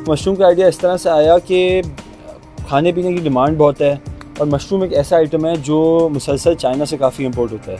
Mushroom का idea इस तरह से आया कि खाने पीने की डिमांड बहुत है और मशरूम एक ऐसा आइटम है जो मुसलसल चाइना से काफ़ी इंपोर्ट होता है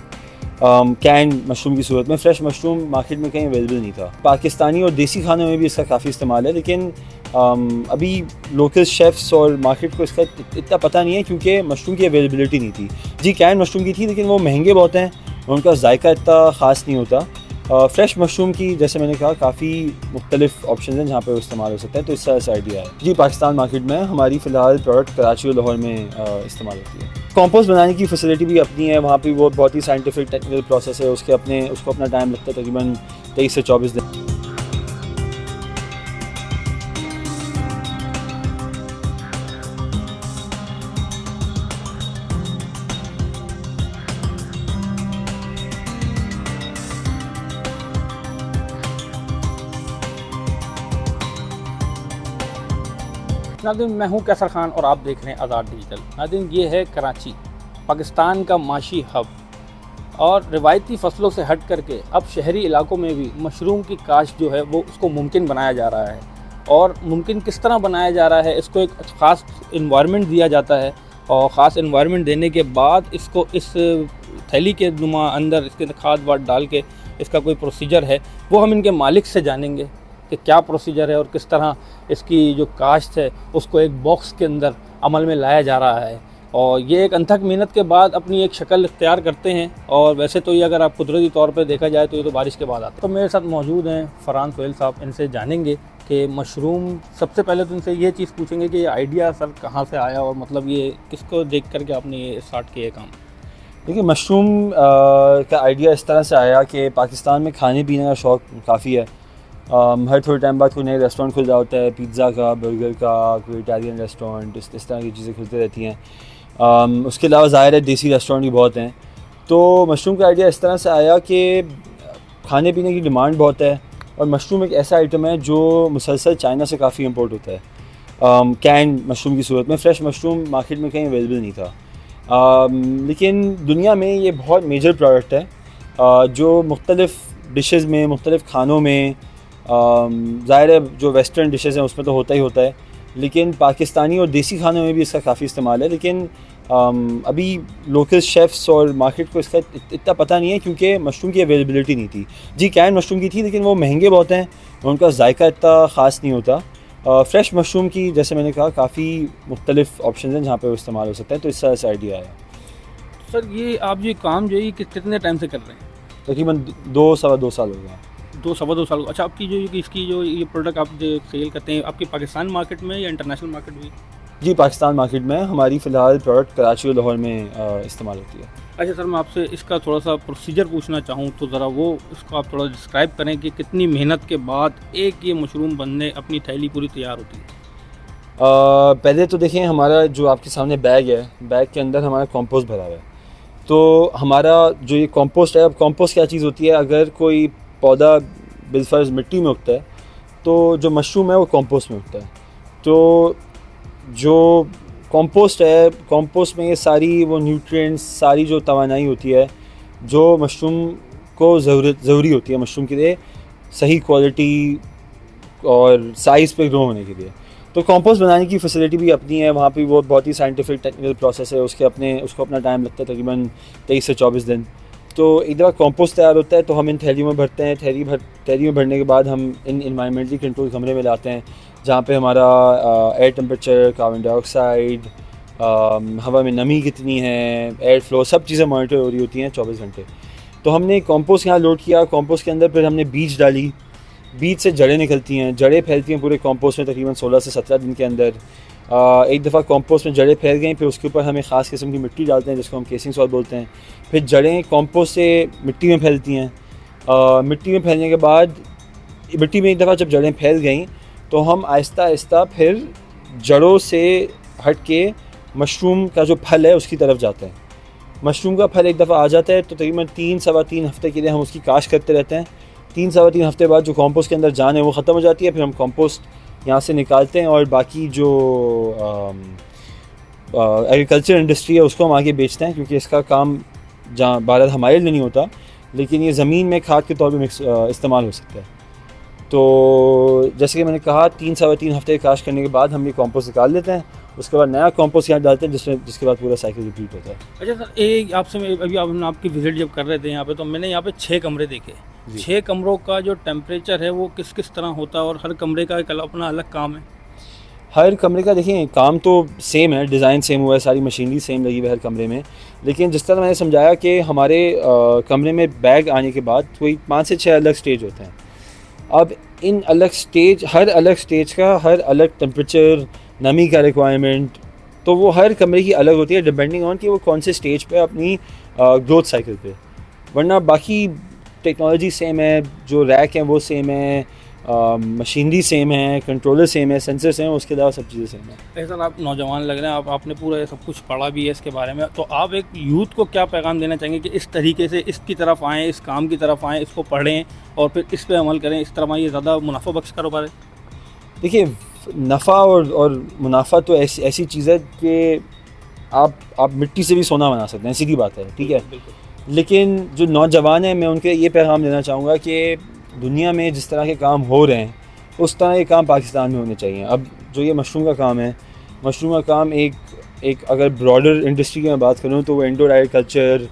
कैन मशरूम की सूरत में। फ़्रेश मशरूम मार्केट में कहीं अवेलेबल नहीं था। पाकिस्तानी और देसी खानों में भी इसका काफ़ी इस्तेमाल है, लेकिन अभी लोकल शेफ़्स और मार्केट को इसका इतना पता नहीं है क्योंकि मशरूम की अवेलेबिलिटी नहीं थी। जी कैन मशरूम की थी, लेकिन वो महंगे बहुत हैं और उनका जायका इतना ख़ास नहीं होता। फ़्रेश मशरूम की जैसे मैंने कहा काफ़ी मुख्तलिफ ऑप्शन हैं जहाँ पे वो इस्तेमाल हो सकता है, तो इस तरह से आइडिया है। जी पाकिस्तान मार्केट में हमारी फ़िलहाल प्रोडक्ट कराची और लाहौर में इस्तेमाल होती है। कंपोस्ट बनाने की फैसिलिटी भी अपनी है, वहाँ पे वो बहुत ही साइंटिफिक टेक्निकल प्रोसेस है, उसको अपना टाइम लगता है तकरीबन 23 से 24 दिन। नाज़रीन, मैं हूं कैसर खान और आप देख रहे हैं आज़ाद डिजिटल। नाज़रीन, ये है कराची, पाकिस्तान का माशी हब, और रिवायती फसलों से हट करके अब शहरी इलाकों में भी मशरूम की काश्त जो है वो उसको मुमकिन बनाया जा रहा है। और मुमकिन किस तरह बनाया जा रहा है, इसको एक ख़ास इन्वायरमेंट दिया जाता है और ख़ास इन्वायरमेंट देने के बाद इसको इस थैली के नुमा अंदर इसके अंदर खाद वाद डाल के इसका कोई प्रोसीजर है वो हम इनके मालिक से जानेंगे कि क्या प्रोसीजर है और किस तरह इसकी जो काश्त है उसको एक बॉक्स के अंदर अमल में लाया जा रहा है। और ये एक अनथक मेहनत के बाद अपनी एक शक्ल इख्तियार करते हैं। और वैसे तो ये अगर आप कुदरती तौर पर देखा जाए तो ये तो बारिश के बाद आता है। तो मेरे साथ मौजूद हैं फरहान सोहेल साहब, इनसे जानेंगे कि मशरूम, सबसे पहले तो इनसे ये चीज़ पूछेंगे कि ये आइडिया सर कहाँ से आया और मतलब ये किसको देख करके आपने ये स्टार्ट किया काम। देखिए मशरूम का आइडिया इस तरह से आया कि पाकिस्तान में खाने पीने का शौक़ काफ़ी है। हर थोड़े टाइम बाद कोई नया रेस्टोरेंट खुल रहा होता है, पिज़्ज़ा का, बर्गर का, कोई इटालियन रेस्टोरेंट, इस तरह की चीज़ें खुलती रहती हैं। उसके अलावा ज़ाहिर है देसी रेस्टोरेंट भी बहुत हैं। तो मशरूम का आइडिया इस तरह से आया कि खाने पीने की डिमांड बहुत है और मशरूम एक ऐसा आइटम है जो मुसलसल चाइना से काफ़ी इंपोर्ट होता है कैन मशरूम की सूरत में। फ़्रेश मशरूम मार्केट में कहीं अवेलेबल नहीं था, लेकिन दुनिया में ये बहुत मेजर प्रोडक्ट है जो मुख्तलिफ़ डिशेज़ में, मुख्तलिफ़ खानों में, ज़ाहिर है जो वेस्टर्न डिशेज़ हैं उसमें तो होता ही होता है, लेकिन पाकिस्तानी और देसी खानों में भी इसका काफ़ी इस्तेमाल है। लेकिन अभी लोकल शेफ़्स और मार्केट को इसका इतना पता नहीं है क्योंकि मशरूम की अवेलेबिलिटी नहीं थी। जी कैन मशरूम की थी, लेकिन वो महंगे बहुत हैं और उनका जायका इतना ख़ास नहीं होता। फ़्रेश मशरूम की जैसे मैंने कहा काफ़ी मुख्तलिफ़ ऑप्शन हैं जहाँ पे वो इस्तेमाल हो सकता है, तो इस तरह से आइडिया है। सर ये आप ये काम जो है कितने टाइम से कर रहे हैं? तकरीबन 2-2.25 साल हो गया। 2-2.25 साल। अच्छा, आपकी जो इसकी जो ये प्रोडक्ट आप जो सेल करते हैं आपकी पाकिस्तान मार्केट में या इंटरनेशनल मार्केट में? जी पाकिस्तान मार्केट में हमारी फ़िलहाल प्रोडक्ट कराची और लाहौर में इस्तेमाल होती है। अच्छा सर, मैं आपसे इसका थोड़ा सा प्रोसीजर पूछना चाहूँ तो ज़रा वो इसको आप थोड़ा डिस्क्राइब करें कि कितनी मेहनत के बाद एक ये मशरूम बनने अपनी थैली पूरी तैयार होती है। पहले तो देखें हमारा जो आपके सामने बैग है, बैग के अंदर हमारा कंपोस्ट भरा हुआ है। तो हमारा जो ये कंपोस्ट है, अब कंपोस्ट क्या चीज़ होती है, अगर कोई पौधा बिलफर्ज मिट्टी में उगता है तो जो मशरूम है वो कंपोस्ट में उगता है। तो जो कंपोस्ट है, कंपोस्ट में ये सारी वो न्यूट्रिएंट्स, सारी जो तवानाई होती है जो मशरूम को ज़रूरी होती है मशरूम के लिए सही क्वालिटी और साइज़ पे ग्रो होने के लिए। तो कंपोस्ट बनाने की फैसिलिटी भी अपनी है, वहाँ पे वो बहुत ही साइंटिफिक टेक्निकल प्रोसेस है, उसको अपना टाइम लगता है तकरीबन 23 से 24 दिन। तो एक दफ़ा कंपोस्ट तैयार होता है तो हम इन थैलियों में भरते हैं। थैली में भरने के बाद हम इन इन्वायरमेंटली कंट्रोल कमरे में लाते हैं जहाँ पे हमारा एयर टेम्परेचर, कार्बन डाइऑक्साइड, हवा में नमी कितनी है, एयर फ्लो, सब चीज़ें मॉनिटर हो रही होती हैं 24 घंटे। तो हमने कंपोस्ट यहाँ लोड किया, कंपोस्ट के अंदर फिर हमने बीज डाली, बीज से जड़ें निकलती हैं, जड़ें फैलती हैं पूरे कंपोस्ट में तकरीबन 16 से 17 दिन के अंदर। एक दफ़ा कंपोस्ट में जड़ें फैल गई, फिर उसके ऊपर हमें ख़ास किस्म की मिट्टी डालते हैं जिसको हम केसिंग सॉइल बोलते हैं। फिर जड़ें कंपोस्ट से मिट्टी में फैलती हैं। मिट्टी में फैलने के बाद, मिट्टी में एक दफ़ा जब जड़ें फैल गई तो हम आहिस्ता आहिस्ता फिर जड़ों से हट के मशरूम का जो फल है उसकी तरफ जाते हैं। मशरूम का फल एक दफ़ा आ जाता है तो तकरीबन 3-3.25 हफ़्ते के लिए हम उसकी काश्त करते रहते हैं। 3-3.25 हफ़्ते बाद जो कंपोस्ट के अंदर जान है वो ख़त्म हो जाती है, फिर हम कंपोस्ट यहाँ से निकालते हैं और बाकी जो एग्रीकल्चर इंडस्ट्री है उसको हम आगे बेचते हैं, क्योंकि इसका काम जहाँ भारत हमारे लिए नहीं होता लेकिन ये ज़मीन में खाद के तौर पर इस्तेमाल हो सकता है। तो जैसे कि मैंने कहा 3-3.5 हफ्ते काश करने के बाद हम ये कॉम्पोस्ट निकाल लेते हैं, उसके बाद नया कॉम्पोस्ट यहाँ डालते हैं जिसके बाद पूरा साइकिल रिपीट होता है। अच्छा सर, एक आपसे मैं अभी आपकी विजिट जब कर रहे थे यहाँ पे, तो मैंने यहाँ पे 6 कमरे देखे। 6 कमरों का जो टेम्परेचर है वो किस किस तरह होता है और हर कमरे का एक अपना अलग काम है? हर कमरे का देखिए काम तो सेम है, डिज़ाइन सेम हुआ है, सारी मशीनरी सेम लगी हुई है हर कमरे में, लेकिन जिस तरह मैंने समझाया कि हमारे कमरे में बैग आने के बाद कोई 5 से 6 अलग स्टेज होते हैं। अब इन अलग स्टेज, हर अलग स्टेज का हर अलग टेम्परेचर, नमी का रिक्वायरमेंट, तो वो हर कमरे की अलग होती है डिपेंडिंग ऑन कि वो कौन से स्टेज पे अपनी ग्रोथ साइकिल पे। वरना बाकी टेक्नोलॉजी सेम है, जो रैक हैं वो सेम है, मशीनरी सेम है, कंट्रोलर सेम है, सेंसर सेम है, उसके अलावा सब चीज़ें सेम है। सर आप नौजवान लग रहे हैं, आपने पूरा ये सब कुछ पढ़ा भी है इसके बारे में, तो आप एक यूथ को क्या पैगाम देना चाहेंगे कि इस तरीके से इसकी तरफ आएँ, इस काम की तरफ आएँ, इसको पढ़ें और फिर इस पर अमल करें, इस तरह ये ज़्यादा मुनाफा बख्श कारोबार है? देखिए, नफ़ा और मुनाफा तो ऐसी चीज़ है कि आप मिट्टी से भी सोना बना सकते हैं, सीधी बात है, ठीक है। लेकिन जो नौजवान हैं, मैं उनके ये पैगाम देना चाहूँगा कि दुनिया में जिस तरह के काम हो रहे हैं उस तरह के काम पाकिस्तान में होने चाहिए। अब जो ये मशरूम का काम है, मशरूम का काम एक अगर ब्रॉडर इंडस्ट्री की मैं बात करूँ तो वो indoor agriculture,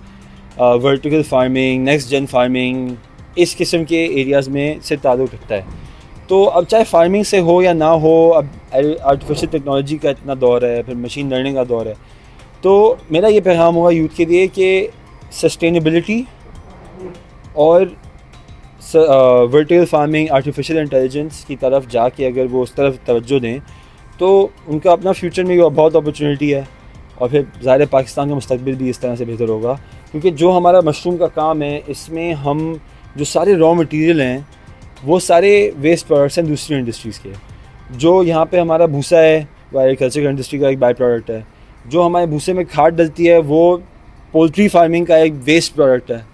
vertical farming, next gen farming, इस किस्म के एरियाज़ में से ताल्लुक़ रखता है। तो अब चाहे फार्मिंग से हो या ना हो, अब आर्टिफिशियल टेक्नोलॉजी का इतना दौर है, फिर मशीन लर्निंग का दौर है, तो मेरा ये पैगाम होगा यूथ के लिए कि सस्टेनेबिलिटी और वर्टिकल फार्मिंग, आर्टिफिशियल इंटेलिजेंस की तरफ जाके अगर वो उस तरफ तवज्जो दें तो उनका अपना फ्यूचर में बहुत अपॉर्चुनिटी है, और फिर ज़ाहिर पाकिस्तान का मुस्तकबिल भी इस तरह से बेहतर होगा। क्योंकि जो हमारा मशरूम का काम है, इसमें हम जो सारे रॉ मटेरियल हैं वो सारे वेस्ट प्रोडक्ट्स हैं दूसरी इंडस्ट्रीज़ के। जो यहाँ पे हमारा भूसा है वो एग्रीकल्चर इंडस्ट्री का एक बाई प्रोडक्ट है, जो हमारे भूसे में खाद डलती है वो पोल्ट्री फार्मिंग का एक वेस्ट प्रोडक्ट है।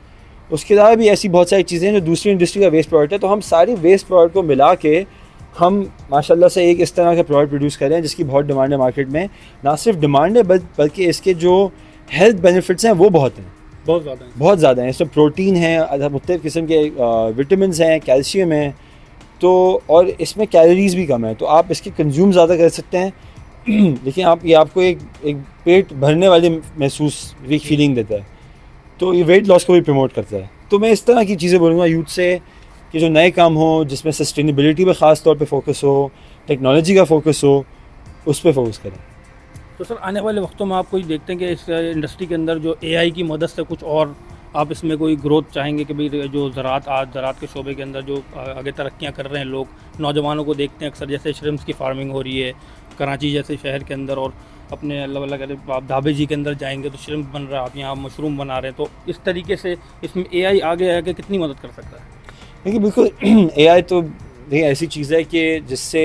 उसके अलावा भी ऐसी बहुत सारी चीज़ें हैं जो दूसरी इंडस्ट्री का वेस्ट प्रोडक्ट है। तो हम सारी वेस्ट प्रोडक्ट को मिला के हम माशाल्लाह से एक इस तरह का प्रोडक्ट प्रोड्यूस कर रहे हैं जिसकी बहुत डिमांड है मार्केट में। ना सिर्फ डिमांड है बल्कि इसके जो हेल्थ बेनिफिट्स हैं वो बहुत हैं, बहुत ज़्यादा हैं। इसमें प्रोटीन है, मुख्तलिफ़ किस्म के विटामिन हैं, कैल्शियम है, तो और इसमें कैलोरीज़ भी कम है, तो आप इसके कंज्यूम ज़्यादा कर सकते हैं। लेकिन ये आपको एक पेट भरने वाली महसूस फीलिंग देता है, तो ये वेट लॉस को भी प्रमोट करता है। तो मैं इस तरह की चीज़ें बोलूँगा यूथ से कि जो नए काम हो जिसमें सस्टेनेबिलिटी पर ख़ास तौर पे फोकस हो, टेक्नोलॉजी का फोकस हो, उस पर फोकस करें। तो सर आने वाले वक्तों में आप कोई देखते हैं कि इस इंडस्ट्री के अंदर जो AI की मदद से कुछ और आप इसमें कोई ग्रोथ चाहेंगे कि भाई जो ज़राअत के शोबे के अंदर जो आगे तरक्कियाँ कर रहे हैं लोग, नौजवानों को देखते हैं अक्सर, जैसे श्रिम्प्स की फार्मिंग हो रही है कराची जैसे शहर के अंदर, और अपने अल्लाह आप ढाबे जी के अंदर जाएंगे तो श्रिम्प बन रहा है, आप यहाँ मशरूम बना रहे हैं, तो इस तरीके से इसमें AI आगे आके कितनी मदद कर सकता है? देखिए बिल्कुल AI तो देखिए ऐसी चीज़ है कि जिससे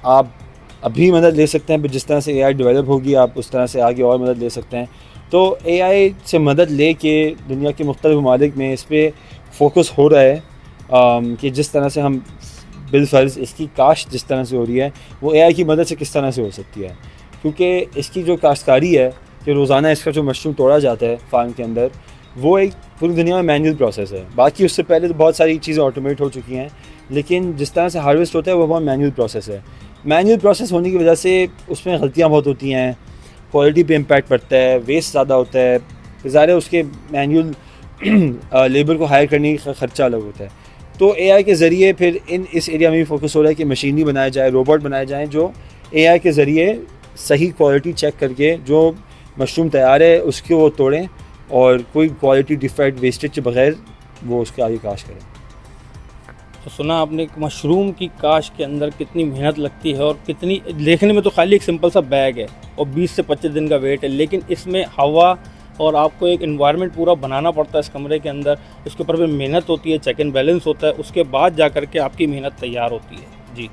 आप अभी मदद ले सकते हैं, जिस तरह से AI डेवलप होगी आप उस तरह से आगे और मदद ले सकते हैं। तो AI से मदद ले के दुनिया के मुख्तलिफ ममालिक में इस पर फोकस हो रहा है कि जिस तरह से हम बिलफर्ज इसकी काश्त जिस तरह से हो रही है वो AI की मदद से किस तरह से हो सकती है। क्योंकि इसकी जो काश्तकारी है कि रोज़ाना इसका जो मशरूम तोड़ा जाता है फार्म के अंदर, वो एक पूरी दुनिया में मैनुअल प्रोसेस है। बाकी उससे पहले तो बहुत सारी चीज़ें ऑटोमेट हो चुकी हैं, लेकिन जिस तरह से हार्वेस्ट होता है वो बहुत मैनुअल प्रोसेस है। मैनुअल प्रोसेस होने की वजह से उसमें गलतियाँ बहुत होती हैं, क्वालिटी पे इम्पैक्ट पड़ता है, वेस्ट ज़्यादा होता है, ज़ाहिर है उसके मैनुअल लेबर को हायर करने का ख़र्चा अलग होता है। तो AI के ज़रिए फिर इस एरिया में भी फोकस हो रहा है कि मशीनरी बनाया जाए, रोबोट बनाए जाएँ जो AI के ज़रिए सही क्वालिटी चेक करके जो मशरूम तैयार है उसको वो तोड़ें और कोई क्वालिटी डिफेक्ट वेस्टेज के बगैर वो उसके आगे काश करें। तो सुना आपने मशरूम की काश के अंदर कितनी मेहनत लगती है और कितनी, देखने में तो खाली एक सिंपल सा बैग है और 20 से 25 दिन का वेट है, लेकिन इसमें हवा और आपको एक एनवायरनमेंट पूरा बनाना पड़ता है इस कमरे के अंदर, उसके ऊपर भी मेहनत होती है, चेक एंड बैलेंस होता है, उसके बाद जा कर के आपकी मेहनत तैयार होती है। जी।